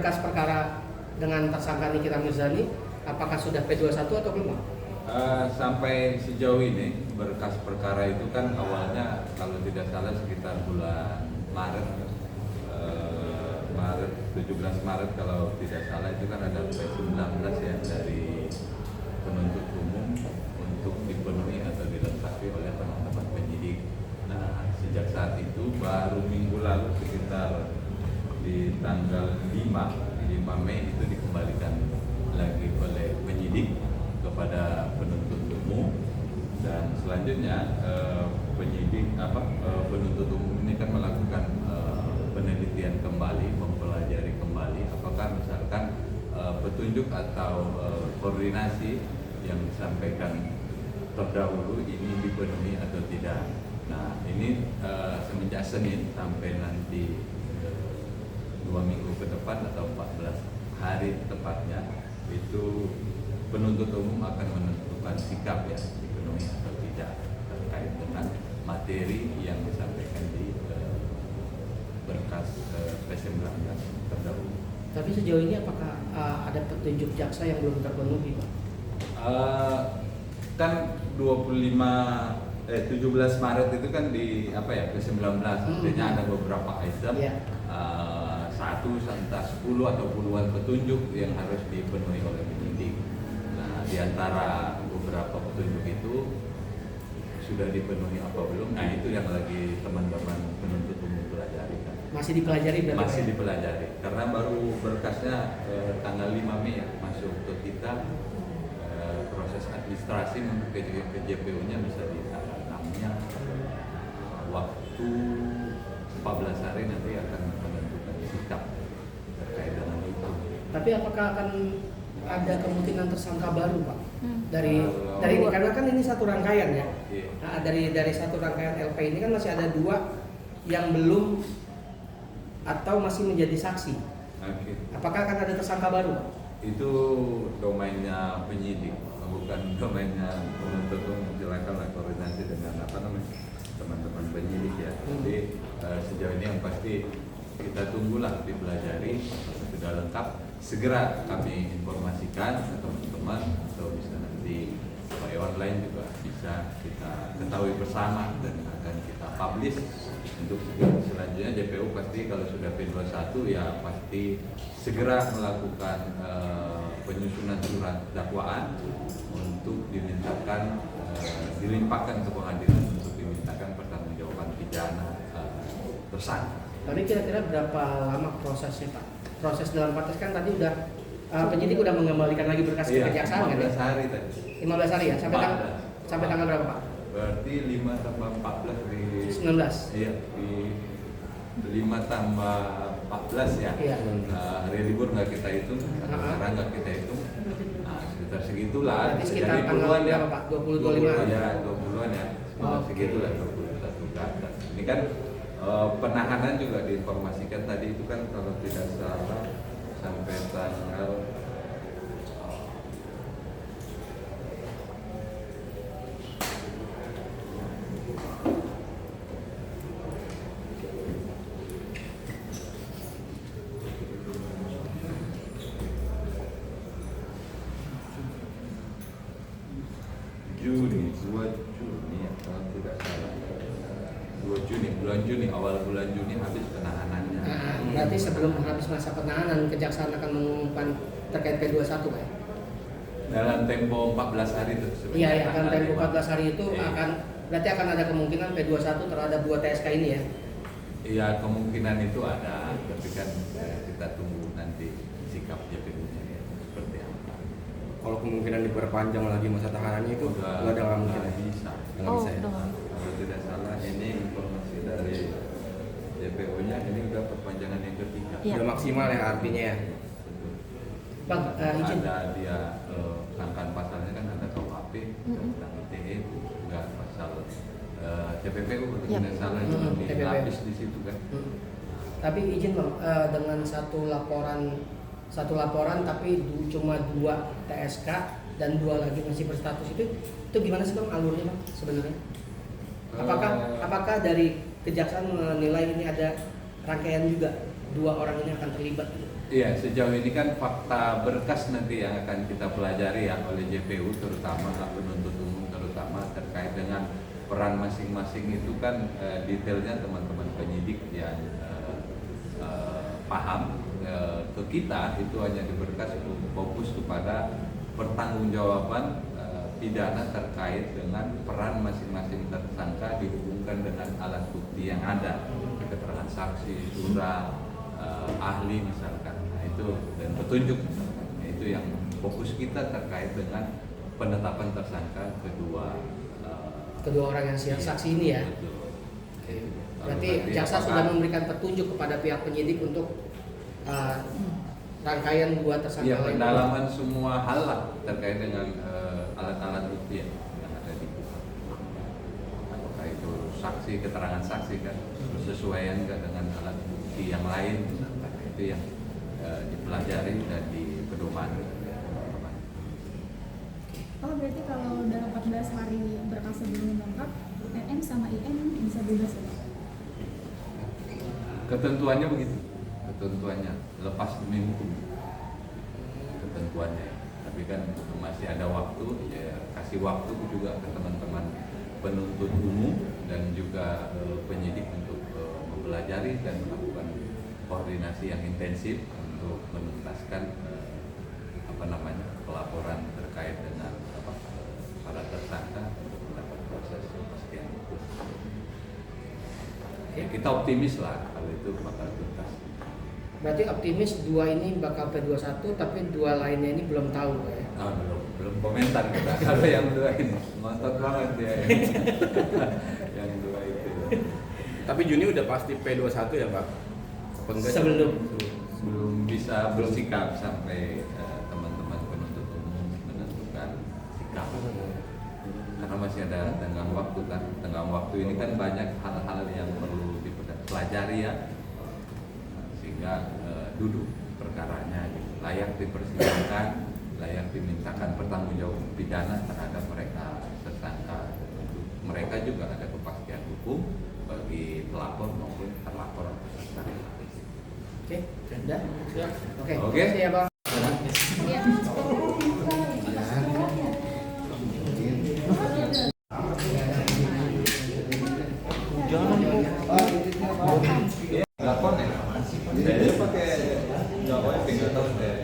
berkas perkara dengan tersangka Nikita Mirzani, apakah sudah P21 atau belum? Sampai sejauh ini berkas perkara itu kan awalnya kalau tidak salah sekitar bulan Maret, 17 Maret kalau tidak salah itu kan ada P19 ya dari penuntut umum untuk dipenuhi atau dilengkapi oleh teman-teman penyidik. Nah, sejak saat itu baru minggu lalu sekitar di tanggal 5 Mei itu dikembalikan lagi oleh penyidik kepada penuntut umum, dan selanjutnya penuntut umum ini kan melakukan penelitian kembali, mempelajari kembali apakah misalkan petunjuk atau koordinasi yang disampaikan terdahulu ini dipenuhi atau tidak. Nah, ini semenjak Senin sampai nanti 2 minggu ke depan atau 14 hari tepatnya itu penuntut umum akan menentukan sikap ya dipenuhi atau tidak terkait dengan materi yang disampaikan di berkas P19 terdahulu. Tapi sejauh ini apakah ada petunjuk jaksa yang belum terpenuhi, Pak? Kan 17 Maret itu kan di P19 artinya ada beberapa item. Satu entah 10 atau puluhan petunjuk yang harus dipenuhi oleh penyidik. Nah, di antara beberapa petunjuk itu sudah dipenuhi apa belum? Nah, itu yang lagi teman-teman penuntut umum pelajari kan. Masih dipelajari berarti? Masih dipelajari karena baru berkasnya tanggal 5 Mei ya masuk ke kita. Proses administrasi menuju ke JPU-nya bisa di tanggal 6-nya. Waktu 14 hari nanti akan menentukan sikap terkait dengan itu. Tapi apakah akan ada kemungkinan tersangka baru, Pak? Dari ini karena kan ini satu rangkaian ya. Nah, dari satu rangkaian LP ini kan masih ada 2 yang belum atau masih menjadi saksi. Apakah akan ada tersangka baru, Pak? Itu domainnya penyidik, bukan domainnya penuntut umum. Silakan koordinasi dengan teman-teman penyidik ya. Jadi sejauh ini yang pasti kita tunggulah dipelajari sudah lengkap, segera kami informasikan ke teman-teman atau bisa nanti by online juga bisa kita ketahui bersama dan akan kita publish untuk selanjutnya. JPU pasti kalau sudah P21 ya pasti segera melakukan penyusunan surat dakwaan untuk dimintakan dilimpahkan ke pengadilan untuk dimintakan pertanggungjawaban pidana tersangka. Tapi kira-kira berapa lama prosesnya, Pak? Proses dalam konteks kan tadi udah penyidik udah mengembalikan lagi berkas ke kejaksaan kan? 15 hari tadi. 15 hari ya? Sampai tanggal berapa, Pak? Berarti 5 tambah 14 di 19. Iya, di 5 tambah 14 ya. Iya. Hari libur nggak kita hitung, sekarang nggak kita hitung. Nah, sekitar segitulah. Berarti sekitar jadi tanggal puluhan ya. berapa, Pak? 20-25? Ya, 20-an ya. Segitulah 21 ke atas. Ini kan penahanan juga diinformasikan tadi itu kan kalau tidak salah sampai tanggal Juni, 2 Juni ya, kalau tidak salah 2 Juni, awal bulan Juni habis penahanannya. Berarti sebelum habis masa penahanan, kejaksaan akan mengumumkan terkait P21, Pak ya? Dalam tempo 14 hari itu sebenarnya. Iya, akan tempo 14 hari itu berarti akan ada kemungkinan P21 terhadap 2 TSK ini ya? Iya, kemungkinan itu ada, tapi kan kita tunggu nanti sikap JPU-nya ya, seperti apa. Kalau kemungkinan diperpanjang lagi masa tahanannya itu nggak ada mungkin ya? Bisa. Nggak bisa ya? Kalau tidak salah ini informasi dari JPU-nya ini udah perpanjangan yang ketiga. Udah maksimal ya artinya ya? Bang, izin. Ada dia sangkaan pasalnya kan ada KUHP tentang ITE juga pasal TPPU kalau tidak salah itu dilapis di situ kan. Tapi izin Bang, dengan satu laporan tapi cuma 2 TSK dan 2 lagi masih berstatus itu gimana sih Bang alurnya Bang sebenarnya? Apakah dari kejaksaan menilai ini ada rangkaian juga 2 orang ini akan terlibat. Iya, sejauh ini kan fakta berkas nanti yang akan kita pelajari ya oleh JPU, terutama penuntut umum, terutama terkait dengan peran masing-masing itu kan detailnya teman-teman penyidik yang paham. Ke kita itu hanya di berkas fokus kepada pertanggungjawaban pidana terkait dengan peran masing-masing tersangka dihubungkan dengan alat bukti yang ada, keterangan saksi, surat, ahli misalkan, nah itu dan petunjuk, nah, itu yang fokus kita terkait dengan penetapan tersangka kedua orang yang siap saksi ini ya. Betul. Oke. Berarti jaksa sudah memberikan petunjuk kepada pihak penyidik untuk rangkaian 2 tersangka ya, lain. pendalaman semua hal lah terkait dengan alat-alat bukti yang ada di buku. Apakah itu saksi, keterangan saksi kan sesuaian nggak dengan alat bukti yang lain, misalkan itu yang dipelajari dan dipedomani. Oh berarti kalau dalam 14 hari berkasnya belum lengkap, NM sama IM bisa bebas ya? Ketentuannya begitu, ketentuannya lepas demi hukum, ketentuannya. Tapi kan masih ada waktu, ya kasih waktu juga ke teman-teman penuntut umum dan juga penyidik untuk mempelajari dan melakukan koordinasi yang intensif untuk menuntaskan pelaporan terkait dengan para tersangka untuk mendapat proses kepastian hukum. Ya, kita optimis lah kalau itu bakal tuntas. Berarti optimis 2 ini bakal P21, tapi 2 lainnya ini belum tahu ya. Nah, belum komentar kita kalau yang 2 ini ngotot banget ya. Yang 2 itu. Tapi Juni udah pasti P21 ya Pak? Sebelum bisa bersikap sampai teman-teman penuntut umum menentukan sikap. Karena masih ada tenggang waktu kan. Tenggang waktu ini kan banyak hal-hal yang perlu dipelajari ya. Sehingga duduk perkaranya layak dipersidangan, layak dimintakan pertanggungjawaban pidana terhadap mereka tersangka. Mereka juga ada kepastian hukum bagi pelapor maupun terlapor. Oke, sudah. Siap. Oke. Oke. Siap, Bang. Iya. Jangan. Nggak connect. Saya pakai Jawa, nggak tahu saya.